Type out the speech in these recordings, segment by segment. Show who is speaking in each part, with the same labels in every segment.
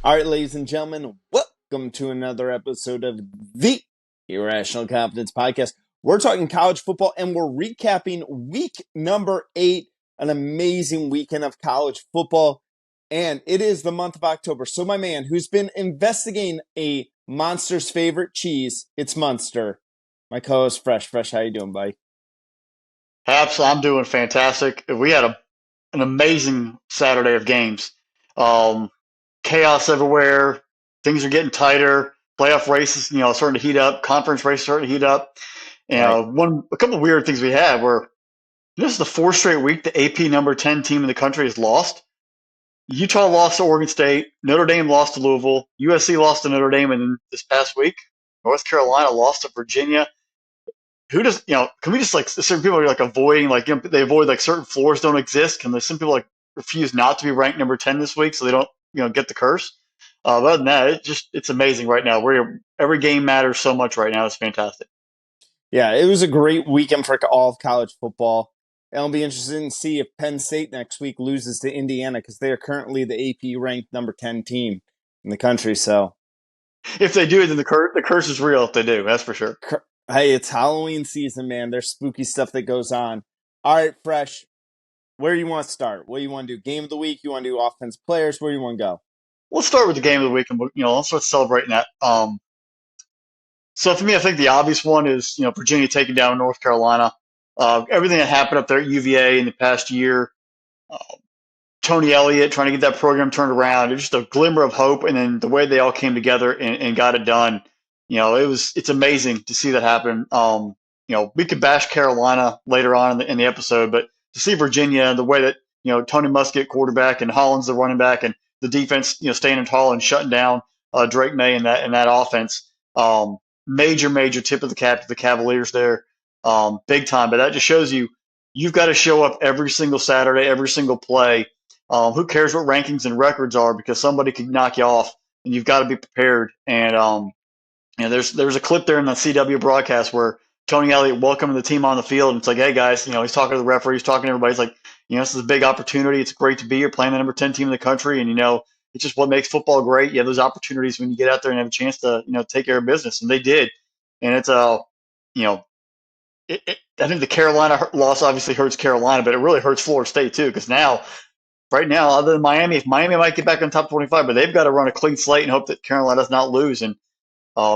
Speaker 1: All right, ladies and gentlemen, welcome to another episode of the Irrational Confidence Podcast. We're talking college football and we're recapping week number 8, an amazing weekend of college football. And it is the month of October. So my man who's been investigating a Monster's favorite cheese, it's Munster. My co-host Fresh. Fresh, how you doing, buddy?
Speaker 2: Haps, I'm doing fantastic. We had an amazing Saturday of games. Um, Chaos everywhere. Things are getting tighter. Playoff races, starting to heat up. Conference races starting to heat up.
Speaker 1: Right.
Speaker 2: A couple of weird things we had were this is the fourth straight week the AP number 10 team in the country has lost. Utah lost to Oregon State. Notre Dame lost to Louisville. USC lost to Notre Dame, and then this past week, North Carolina lost to Virginia. Who does can we just like certain people are like avoiding they avoid like certain floors don't exist? Can some people like refuse not to be ranked number 10 this week so they don't get the curse? But other than that, it's amazing right now. We're every game matters so much right now. It's fantastic.
Speaker 1: Yeah, it was a great weekend for all of college football. And I'll be interested to see if Penn State next week loses to Indiana because they are currently the AP ranked number 10 team in the country. So,
Speaker 2: If they do, then the curse is real. If they do, that's for sure.
Speaker 1: hey, it's Halloween season, man. There's spooky stuff that goes on. All right, Fresh, where do you want to start? What do you want to do? Game of the week? You want to do offense players? Where do you want to go?
Speaker 2: Let's start with the game of the week, and let's start celebrating that. So for me, I think the obvious one is Virginia taking down North Carolina. Everything that happened up there at UVA in the past year. Uh, Tony Elliott trying to get that program turned around. It was just a glimmer of hope, and then the way they all came together and got it done. It's amazing to see that happen. We could bash Carolina later on in the episode, but to see Virginia and the way that Tony Muskett quarterback and Hollins the running back and the defense standing tall and shutting down Drake May and that offense. Major tip of the cap to the Cavaliers there, big time. But that just shows you've got to show up every single Saturday, every single play. Who cares what rankings and records are because somebody could knock you off, and you've got to be prepared. And there's a clip there in the CW broadcast where Tony Elliott welcoming the team on the field, and it's like, hey guys, he's talking to the referee, he's talking to everybody. He's like, this is a big opportunity. It's great to be here playing the number 10 team in the country, and it's just what makes football great. You have those opportunities when you get out there and have a chance to take care of business, and they did. And it's you know I think the Carolina loss obviously hurts Carolina, but it really hurts Florida State too because right now, other than Miami, if Miami might get back on top 25, but they've got to run a clean slate and hope that Carolina does not lose and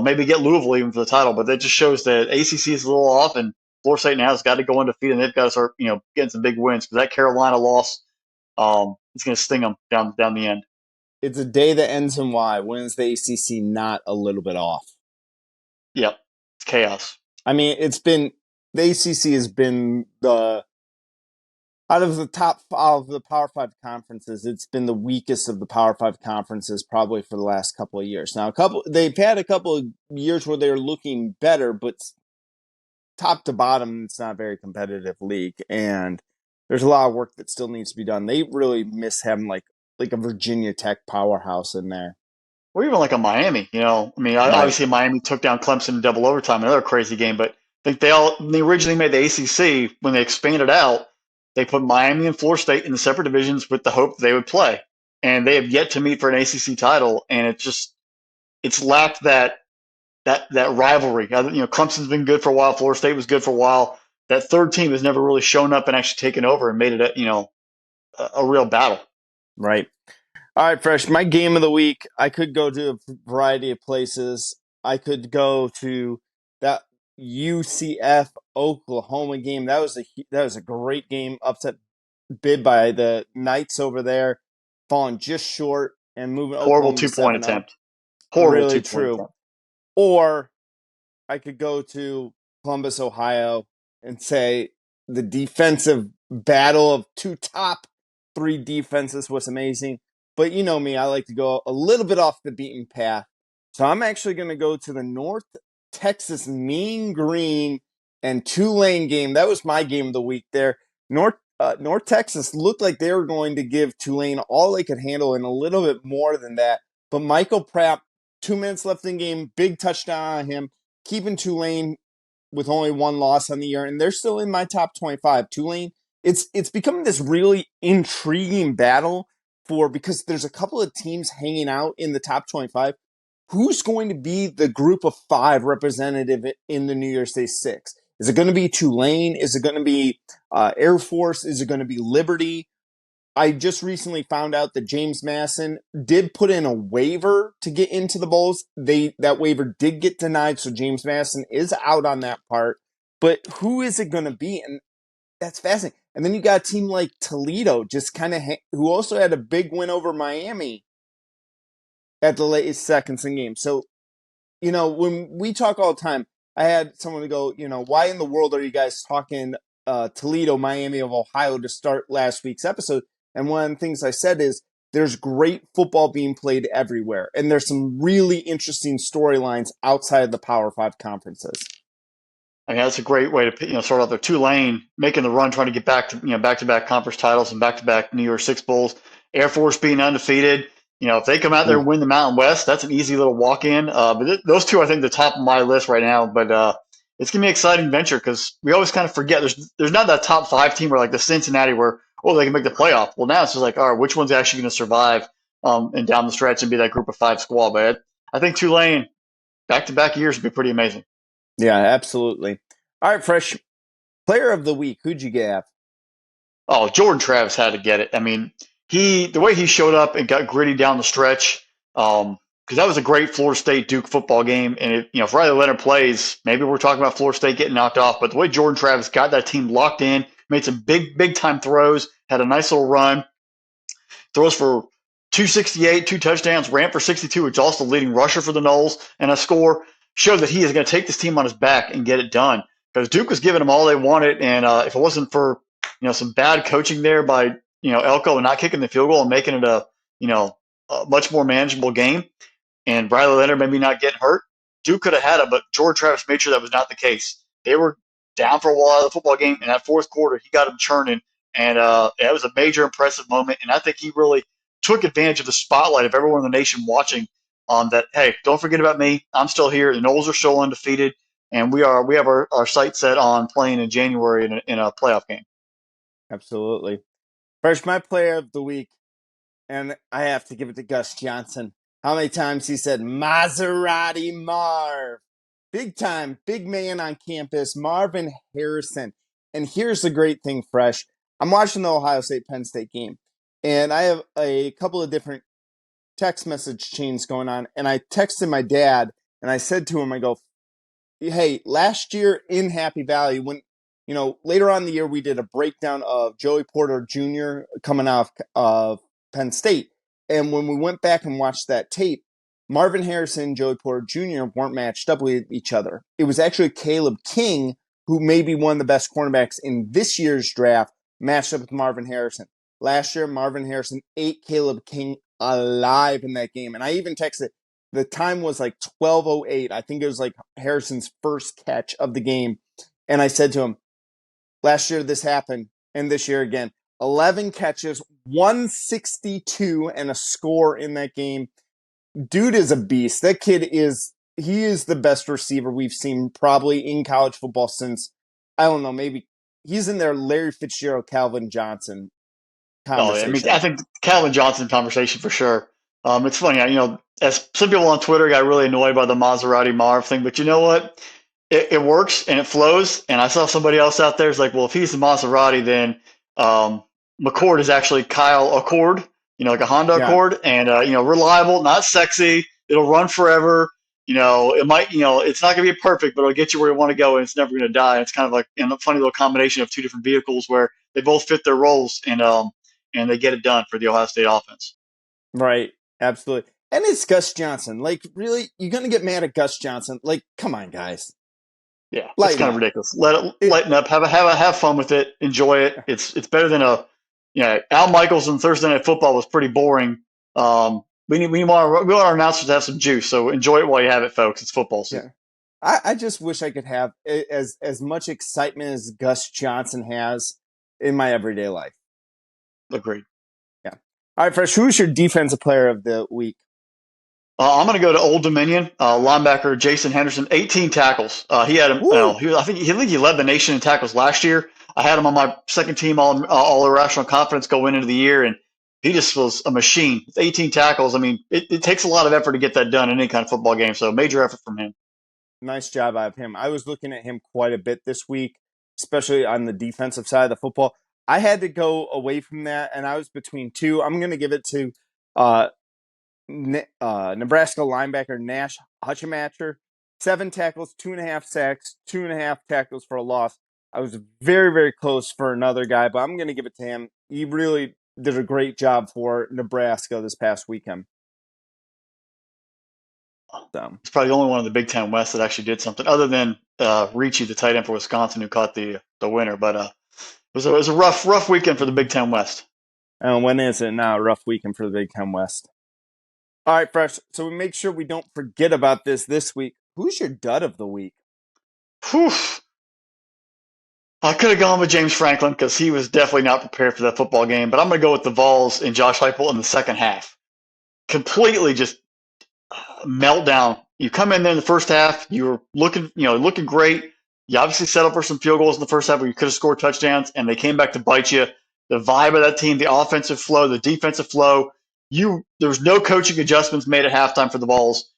Speaker 2: maybe get Louisville even for the title. But that just shows that ACC is a little off, and Florida State now has got to go undefeated, and they've got to start getting some big wins because that Carolina loss is going to sting them down the end.
Speaker 1: It's a day that ends in Y. When is the ACC not a little bit off?
Speaker 2: Yep, it's chaos.
Speaker 1: I mean, the ACC has been out of the Power Five conferences, it's been the weakest of the Power Five conferences probably for the last couple of years. Now, they've had a couple of years where they're looking better, but top to bottom, it's not a very competitive league, and there's a lot of work that still needs to be done. They really miss having like a Virginia Tech powerhouse in there.
Speaker 2: Or even like a Miami, I mean,
Speaker 1: Right.
Speaker 2: obviously Miami took down Clemson in double overtime, another crazy game. But I think when they originally made the ACC, when they expanded out, they put Miami and Florida State in the separate divisions with the hope that they would play, and they have yet to meet for an ACC title, and it's lacked that rivalry. Clemson's been good for a while, Florida State was good for a while. That third team has never really shown up and actually taken over and made it a real battle.
Speaker 1: Right. All right, Fresh. My game of the week, I could go to a variety of places. I could go to that UCF Oklahoma game. That was a great game. Upset bid by the Knights over there, falling just short and moving
Speaker 2: Horrible
Speaker 1: Oklahoma to
Speaker 2: 2 point
Speaker 1: 7-0.
Speaker 2: attempt. Horrible
Speaker 1: Really
Speaker 2: 2 point
Speaker 1: true.
Speaker 2: attempt.
Speaker 1: Or I could go to Columbus, Ohio, and say the defensive battle of two top three defenses was amazing. But you know me, I like to go a little bit off the beaten path. So I'm actually going to go to the North Texas Mean Green and Tulane game. That was my game of the week there. North Texas looked like they were going to give Tulane all they could handle and a little bit more than that. But Michael Pratt, 2 minutes left in the game, big touchdown on him, keeping Tulane with only one loss on the year, and they're still in my top 25. Tulane, it's becoming this really intriguing battle for, because there's a couple of teams hanging out in the top 25, who's going to be the group of 5 representative in the New Year's Day 6? Is it going to be Tulane? Is it going to be Air Force? Is it going to be Liberty? I just recently found out that James Madison did put in a waiver to get into the bowls. That waiver did get denied, so James Madison is out on that part. But who is it going to be? And that's fascinating. And then you got a team like Toledo, just kind of who also had a big win over Miami at the late seconds in game. So, when we talk all the time, I had someone to go, why in the world are you guys talking Toledo, Miami of Ohio to start last week's episode? And one of the things I said is there's great football being played everywhere. And there's some really interesting storylines outside of the Power 5 conferences.
Speaker 2: I mean, that's a great way to sort out their Tulane making the run, trying to get back to back-to-back conference titles and back-to-back New Year's Six bowls. Air Force being undefeated. If they come out there and win the Mountain West, that's an easy little walk-in. But those two, I think, the top of my list right now. But it's gonna be an exciting venture because we always kind of forget there's not that top 5 team where like the Cincinnati where they can make the playoff. Well, now it's just like, all right, which one's actually going to survive and down the stretch and be that group of 5 squad? But I think Tulane back-to-back years would be pretty amazing.
Speaker 1: Yeah, absolutely. All right, Fresh. Player of the week, who'd you get?
Speaker 2: Oh, Jordan Travis had to get it. I mean, the way he showed up and got gritty down the stretch, because that was a great Florida State Duke football game. And if Riley Leonard plays, maybe we're talking about Florida State getting knocked off. But the way Jordan Travis got that team locked in, made some big time throws, had a nice little run, throws for 268, 2 touchdowns, ran for 62, which is also the leading rusher for the Noles, and a score showed that he is going to take this team on his back and get it done. Because Duke was giving them all they wanted, and if it wasn't for some bad coaching there by Elko and not kicking the field goal and making it a much more manageable game, and Riley Leonard maybe not getting hurt, Duke could have had it, but Jordan Travis made sure that was not the case. They were down for a while of the football game, and that fourth quarter, he got them churning, and it was a major impressive moment, and I think he really took advantage of the spotlight of everyone in the nation watching that, hey, don't forget about me. I'm still here. The Noles are still undefeated, and we have our sights set on playing in January in a playoff game.
Speaker 1: Absolutely. Fresh, my player of the week, and I have to give it to Gus Johnson. How many times he said, Maserati Marv. Big time, big man on campus, Marvin Harrison. And here's the great thing, Fresh. I'm watching the Ohio State-Penn State game, and I have a couple of different text message chains going on. And I texted my dad, and I said to him, I go, hey, last year in Happy Valley, when later on in the year, we did a breakdown of Joey Porter Jr. coming off of Penn State. And when we went back and watched that tape, Marvin Harrison and Joey Porter Jr. weren't matched up with each other. It was actually Caleb King, who may be one of the best cornerbacks in this year's draft, matched up with Marvin Harrison. Last year, Marvin Harrison ate Caleb King alive in that game. And I even texted, the time was like 12:08. I think it was like Harrison's first catch of the game. And I said to him, last year this happened, and this year again. 11 catches, 162, and a score in that game. Dude is a beast. That kid is the best receiver we've seen probably in college football since, I don't know, maybe he's in there Larry Fitzgerald, Calvin Johnson conversation.
Speaker 2: Oh, yeah. I mean, I think Calvin Johnson conversation for sure. It's funny, as some people on Twitter got really annoyed by the Maserati Marv thing, but you know what? It works and it flows. And I saw somebody else out there is like, well, if he's the Maserati, then McCord is actually Kyle Accord, like a Honda Accord, and reliable, not sexy. It'll run forever. It might, it's not going to be perfect, but it'll get you where you want to go, and it's never going to die. It's kind of like a funny little combination of 2 different vehicles where they both fit their roles, and they get it done for the Ohio State offense.
Speaker 1: Right, absolutely. And it's Gus Johnson. Like, really, you're going to get mad at Gus Johnson? Like, come on, guys.
Speaker 2: Yeah, it's kind of ridiculous. Lighten up, have fun with it, enjoy it. It's better than Al Michaels on Thursday Night Football was pretty boring. We want our announcers to have some juice, so enjoy it while you have it, folks. It's football season.
Speaker 1: Yeah. I just wish I could have as much excitement as Gus Johnson has in my everyday life.
Speaker 2: Agreed.
Speaker 1: Yeah. All right, Fresh, who's your defensive player of the week?
Speaker 2: I'm going to go to Old Dominion linebacker Jason Henderson, 18 tackles. He had him. I think he led the nation in tackles last year. I had him on my second team all Irrational Conference going into the year, and he just was a machine. 18 tackles. I mean, it takes a lot of effort to get that done in any kind of football game. So major effort from him.
Speaker 1: Nice job out of him. I was looking at him quite a bit this week, especially on the defensive side of the football. I had to go away from that, and I was between two. I'm going to give it to uh, Nebraska linebacker Nash Hutchemacher. 7 tackles, 2.5 sacks, 2.5 tackles for a loss. I was very, very close for another guy, but I'm going to give it to him. He really did a great job for Nebraska this past weekend. So,
Speaker 2: It's probably the only one in the Big Ten West that actually did something other than Ricci, the tight end for Wisconsin, who caught the winner. But it was a rough weekend for the Big Ten West.
Speaker 1: and when is it now? A rough weekend for the Big Ten West. All right, Fresh. So we make sure we don't forget about this week. Who's your dud of the week?
Speaker 2: Whew. I could have gone with James Franklin because he was definitely not prepared for that football game. But I'm going to go with the Vols and Josh Heupel in the second half. Completely just meltdown. You come in there in the first half, you were looking great. You obviously set up for some field goals in the first half where you could have scored touchdowns, and they came back to bite you. The vibe of that team, the offensive flow, the defensive flow. There was no coaching adjustments made at halftime for the Vols.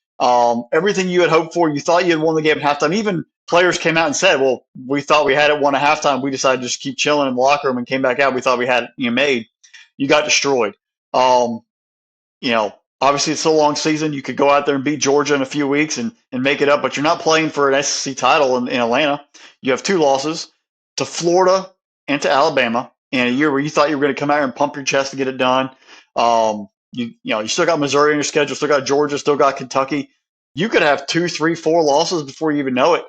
Speaker 2: Everything you had hoped for, you thought you had won the game at halftime. Even players came out and said, "Well, we thought we had it won at halftime. We decided to just keep chilling in the locker room and came back out. We thought we had it made." You got destroyed. Um, Obviously it's a long season. You could go out there and beat Georgia in a few weeks and make it up, but you're not playing for an SEC title in Atlanta. You have 2 losses to Florida and to Alabama in a year where you thought you were going to come out and pump your chest to get it done. You still got Missouri in your schedule, still got Georgia, still got Kentucky. You could have 2, 3, 4 losses before you even know it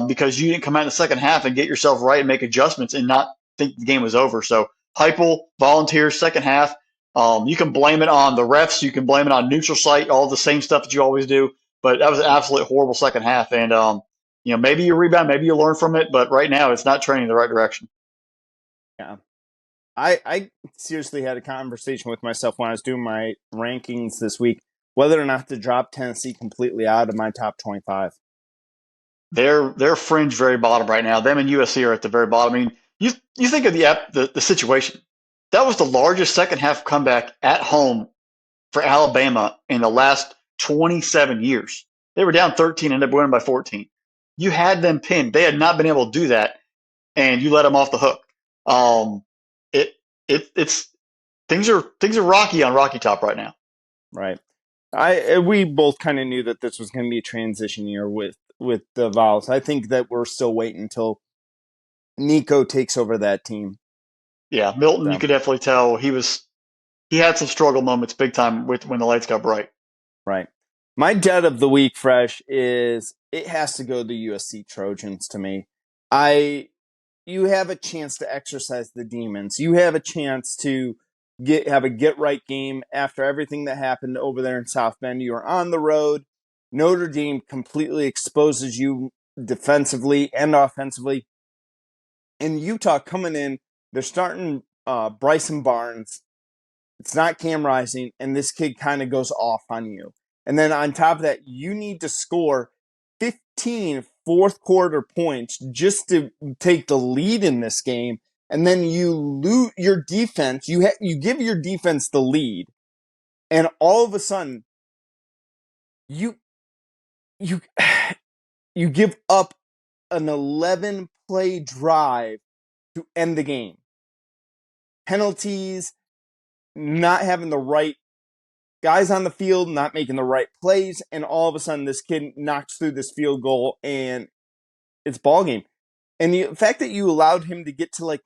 Speaker 2: because you didn't come out in the second half and get yourself right and make adjustments and not think the game was over. So Heupel, Volunteers, second half. You can blame it on the refs. You can blame it on neutral site, all the same stuff that you always do. But that was an absolutely horrible second half. And, maybe you rebound, maybe you learn from it. But right now, it's not trending in the right direction.
Speaker 1: Yeah. I seriously had a conversation with myself when I was doing my rankings this week, whether or not to drop Tennessee completely out of my top 25.
Speaker 2: They're fringe very bottom right now. Them and USC are at the very bottom. I mean, you think of the situation. That was the largest second half comeback at home for Alabama in the last 27 years. They were down 13 and ended up winning by 14. You had them pinned. They had not been able to do that, and you let them off the hook. Um, it it's things are rocky on Rocky Top right now.
Speaker 1: Right. We both kind of knew that this was going to be a transition year with the Vols. I think that we're still waiting until Nico takes over that team.
Speaker 2: Yeah, Milton, you
Speaker 1: So,
Speaker 2: could definitely tell he had some struggle moments big time with when the lights got bright.
Speaker 1: right. My dud of the week, Fresh, is it has to go to the USC Trojans to me. You have a chance to exercise the demons. You have a chance to have a get right game after everything that happened over there in South Bend. You are on the road. Notre Dame completely exposes you defensively and offensively. And Utah coming in, they're starting Bryson Barnes. It's not Cam Rising, and this kid kind of goes off on you. And then on top of that, you need to score 15 fourth quarter points just to take the lead in this game. And then you loot your defense. You give your defense the lead, and all of a sudden, you you you give up an 11 play drive to end the game. Penalties, not having the right guys on the field, not making the right plays, and all of a sudden this kid knocks through this field goal and it's ball game. And the fact that you allowed him to get to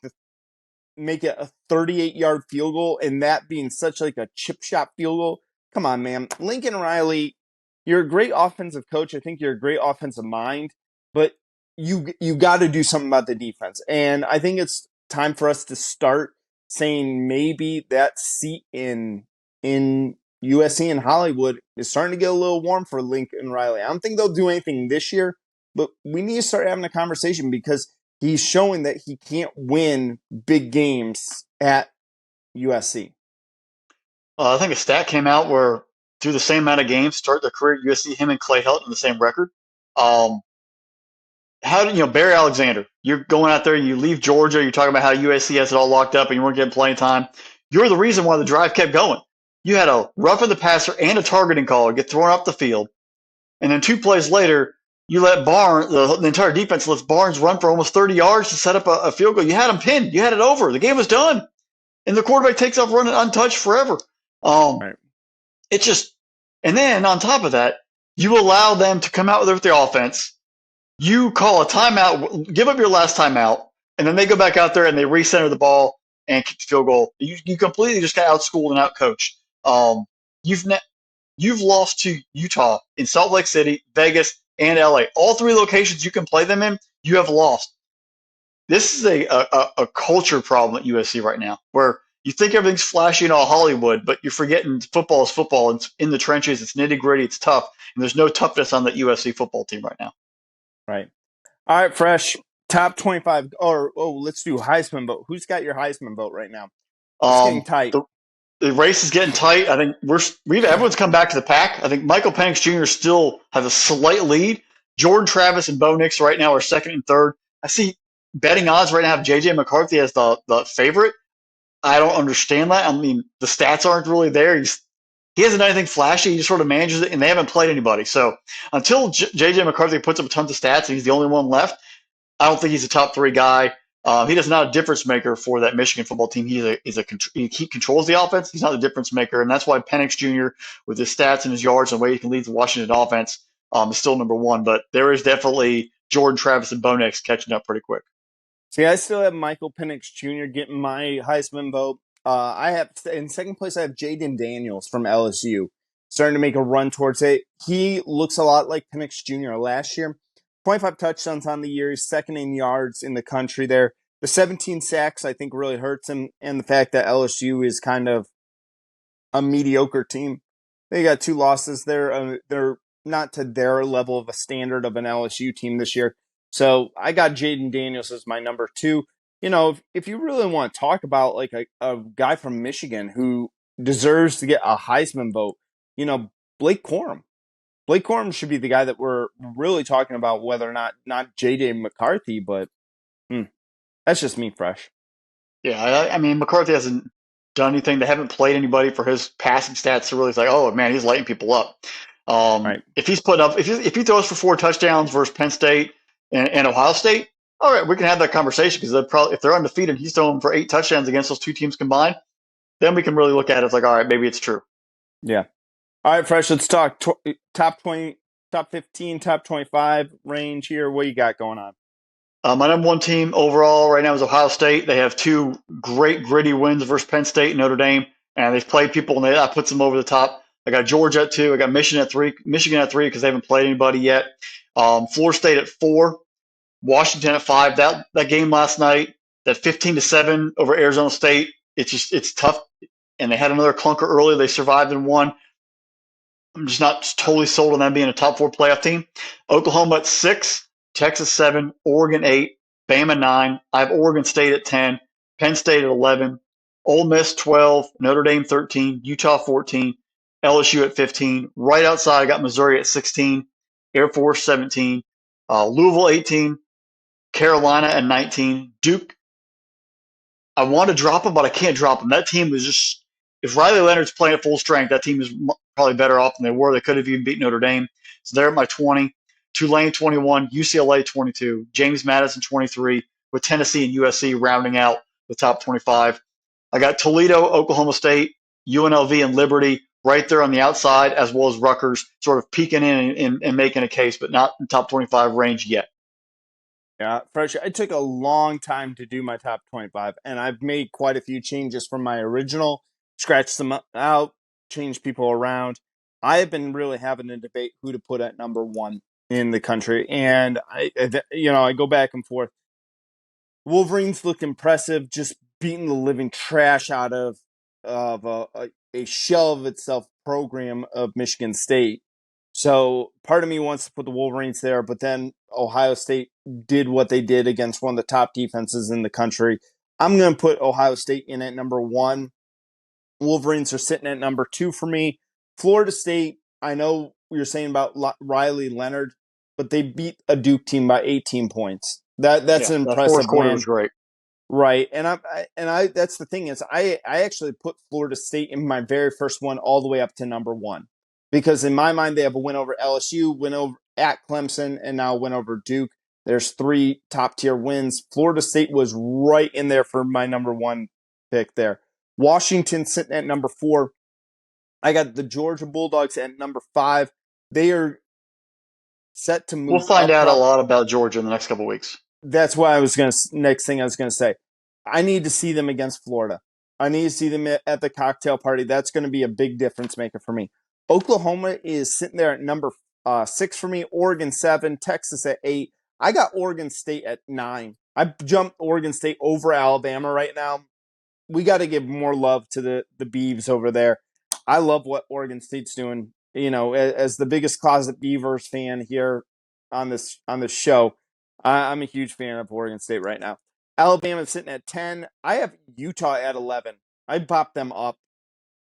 Speaker 1: make it a 38-yard field goal and that being such like a chip shot field goal, come on, man. Lincoln Riley, you're a great offensive coach. I think you're a great offensive mind, but you got to do something about the defense. And I think it's time for us to start saying maybe that seat in USC and Hollywood is starting to get a little warm for Lincoln Riley. I don't think they'll do anything this year, but we need to start having a conversation because he's showing that he can't win big games at USC.
Speaker 2: I think a stat came out where through the same amount of games, start their career at USC, him and Clay Helton the same record. Um, how did Barry Alexander? You're going out there, you leave Georgia. You're talking about how USC has it all locked up, and you weren't getting playing time. You're the reason why the drive kept going. You had a roughing the passer and a targeting call get thrown off the field, and then 2 plays later, you let Barnes, the entire defense lets Barnes run for almost 30 yards to set up a field goal. You had him pinned. You had it over. The game was done, and the quarterback takes off running untouched forever. Um,
Speaker 1: Right.
Speaker 2: it's just, and then on top of that, you allow them to come out with their offense. You call a timeout, give up your last timeout, and then they go back out there and they recenter the ball and kick the field goal. You completely just got outschooled and outcoached. You've you've lost to Utah in Salt Lake City, Vegas, and LA. All three locations you can play them in, you have lost. This is a culture problem at USC right now, where you think everything's flashy and all Hollywood, but you're forgetting football is football. It's in the trenches. It's nitty gritty. It's tough, and there's no toughness on the USC football team right now.
Speaker 1: Right. All right, Fresh. Top 25, or let's do Heisman vote. Who's got your Heisman vote right now? It's getting
Speaker 2: Um,
Speaker 1: tight.
Speaker 2: the race is getting tight. I think everyone's come back to the pack. I think Michael Penix Jr. still has a slight lead. Jordan Travis and Bo Nix right now are second and third. I see betting odds right now have JJ McCarthy as the favorite. I don't understand that. I mean, the stats aren't really there. He hasn't done anything flashy. He just sort of manages it, and they haven't played anybody. So until JJ McCarthy puts up tons of stats and he's the only one left, I don't think he's a top three guy. He is not a difference maker for that Michigan football team. He controls the offense. He's not the difference maker, and that's why Penix Jr. with his stats and his yards and the way he can lead the Washington offense is still number one. But there is definitely Jordan Travis and Bo Nix catching up pretty quick.
Speaker 1: See, I still have Michael Penix Jr. getting my Heisman vote. I have in second place. I have Jaden Daniels from LSU starting to make a run towards it. He looks a lot like Penix Jr. last year. 25 touchdowns on the year. He's second in yards in the country there. The 17 sacks I think really hurts him, and the fact that LSU is kind of a mediocre team. They got 2 losses there. They're not to their level of a standard of an LSU team this year. So I got Jaden Daniels as my number 2. You know, if you really want to talk about like a guy from Michigan who deserves to get a Heisman vote, you know, Blake Corum. Blake Corum should be the guy that we're really talking about, whether or not J.J. McCarthy, but that's just me, Fresh.
Speaker 2: Yeah, I mean McCarthy hasn't done anything. They haven't played anybody for his passing stats to really say, oh man, he's lighting people up.
Speaker 1: Right.
Speaker 2: If he's putting up, if he throws for 4 touchdowns versus Penn State and Ohio State, all right, we can have that conversation because they're probably if they're undefeated, he's throwing for 8 touchdowns against those two teams combined. Then we can really look at it as like, all right, maybe it's true.
Speaker 1: Yeah. All right, Fresh, let's talk top 20, top 15, top 25 range here. What you got going on?
Speaker 2: My number one team overall right now is Ohio State. They have two great gritty wins versus Penn State and Notre Dame, and they've played people, and that puts them over the top. I got Georgia at 2. I got Michigan at 3. Michigan at 3 because they haven't played anybody yet. Florida State at 4. Washington at 5. That game last night, that 15-7 over Arizona State, it's tough. And they had another clunker early. They survived and won. I'm just not totally sold on them being a top 4 playoff team. Oklahoma at 6, Texas 7, Oregon 8, Bama 9. I have Oregon State at 10, Penn State at 11, Ole Miss 12, Notre Dame 13, Utah 14, LSU at 15. Right outside, I got Missouri at 16, Air Force 17, Louisville 18, Carolina at 19, Duke. I want to drop them, but I can't drop them. That team is just if Riley Leonard's playing at full strength, that team is probably better off than they were. They could have even beat Notre Dame. So they're at my 20. Tulane 21, UCLA 22, James Madison 23, with Tennessee and USC rounding out the top 25. I got Toledo, Oklahoma State, UNLV, and Liberty right there on the outside, as well as Rutgers sort of peeking in and making a case, but not in top 25 range yet.
Speaker 1: Yeah, Fresh, it took a long time to do my top 25, and I've made quite a few changes from my original, scratched them out, changed people around. I have been really having a debate who to put at number 1 in the country, and I go back and forth. Wolverines look impressive, just beating the living trash out of a shell of itself program of Michigan State. So part of me wants to put the Wolverines there, but then Ohio State did what they did against one of the top defenses in the country. I'm going to put Ohio State in at number 1. Wolverines are sitting at number 2 for me. Florida State, I know you're saying about Riley Leonard, but they beat a Duke team by 18 points. That's
Speaker 2: Yeah,
Speaker 1: an
Speaker 2: that fourth
Speaker 1: impressive
Speaker 2: quarter was
Speaker 1: win.
Speaker 2: great.
Speaker 1: Right, and I that's the thing is I actually put Florida State in my very first one all the way up to number one because in my mind they have a win over LSU, win over at Clemson, and now win over Duke. There's three top tier wins. Florida State was right in there for my number one pick there. Washington sitting at number four. I got the Georgia Bulldogs at number five. They are set to
Speaker 2: We'll
Speaker 1: move
Speaker 2: find
Speaker 1: up.
Speaker 2: out a lot about Georgia in the next couple of weeks.
Speaker 1: That's why I was going to, next thing I was going to say, I need to see them against Florida. I need to see them at the cocktail party. That's going to be a big difference maker for me. Oklahoma is sitting there at number six for me, Oregon seven, Texas at eight. I got Oregon State at nine. I jumped Oregon State over Alabama right now. We got to give more love to the Beavs over there. I love what Oregon State's doing. You know, as the biggest closet Beavers fan here on this show, I'm a huge fan of Oregon State right now. Alabama's sitting at 10. I have Utah at 11. I popped them up.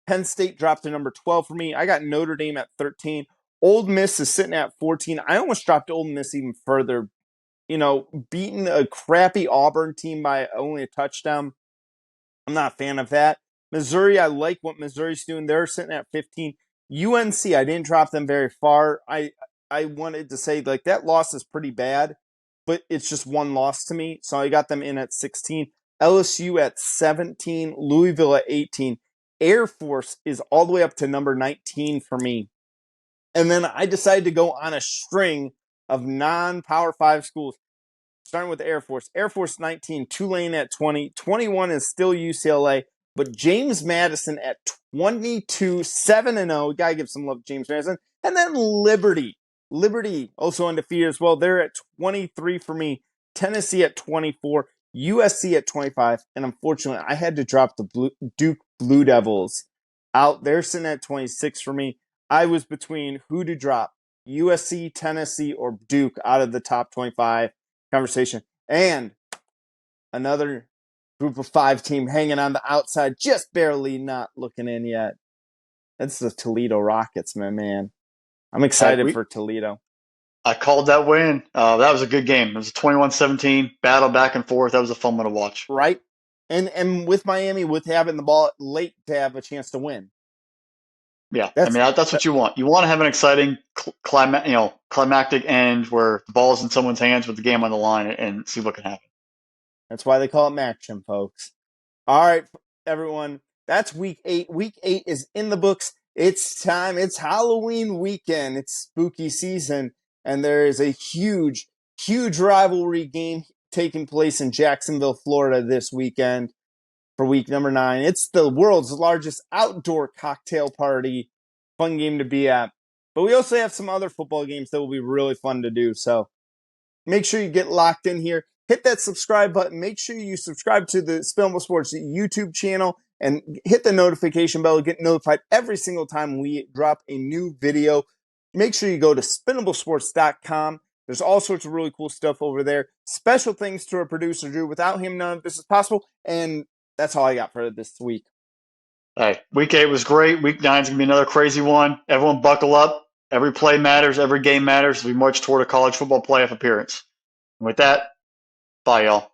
Speaker 1: Penn State dropped to number 12 for me. I got Notre Dame at 13. Old Miss is sitting at 14. I almost dropped Old Miss even further. You know, beating a crappy Auburn team by only a touchdown. I'm not a fan of that. Missouri, I like what Missouri's doing. They're sitting at 15. UNC, I didn't drop them very far. I wanted to say like that loss is pretty bad, but it's just one loss to me. So I got them in at 16. LSU at 17. Louisville at 18. Air Force is all the way up to number 19 for me. And then I decided to go on a string of non-Power 5 schools starting with Air Force. Air Force 19, Tulane at 20. 21 is still UCLA, but James Madison at 22, 7-0. Got to give some love to James Madison. And then Liberty. Liberty also undefeated as well. They're at 23 for me. Tennessee at 24. USC at 25. And unfortunately, I had to drop the Duke Blue Devils out. They're sitting at 26 for me. I was between who to drop, USC, Tennessee, or Duke out of the top 25 conversation. And another group of five team hanging on the outside, just barely not looking in yet. That's the Toledo Rockets, my man. I'm
Speaker 2: I,
Speaker 1: excited
Speaker 2: we,
Speaker 1: for Toledo.
Speaker 2: I called that win. That was a good game. It was a 21-17 battle back and forth. That was a fun one to watch.
Speaker 1: Right? And with Miami, with having the ball late to have a chance to win.
Speaker 2: Yeah, I
Speaker 1: That's
Speaker 2: mean that's what you want. You want to have an exciting climactic end where the ball's in someone's hands with the game on the line and see what can happen.
Speaker 1: that's why they call it Maction, folks. All right, everyone. That's week 8. Week 8 is in the books. It's time. It's Halloween weekend. It's spooky season. And there is a huge, huge rivalry game taking place in Jacksonville, Florida this weekend for week number 9. It's the world's largest outdoor cocktail party. Fun game to be at. But we also have some other football games that will be really fun to do. So make sure you get locked in here. Hit that subscribe button. Make sure you subscribe to the Spillable Sports YouTube channel and hit the notification bell to get notified every single time we drop a new video. Make sure you go to spinnablesports.com. There's all sorts of really cool stuff over there. Special thanks to our producer, Drew. Without him, none of this is possible. And that's all I got for this week.
Speaker 2: Hey, week 8 was great. Week 9 is going to be another crazy one. Everyone buckle up. Every play matters. Every game matters as we march toward a college football playoff appearance. And with that, bye, y'all.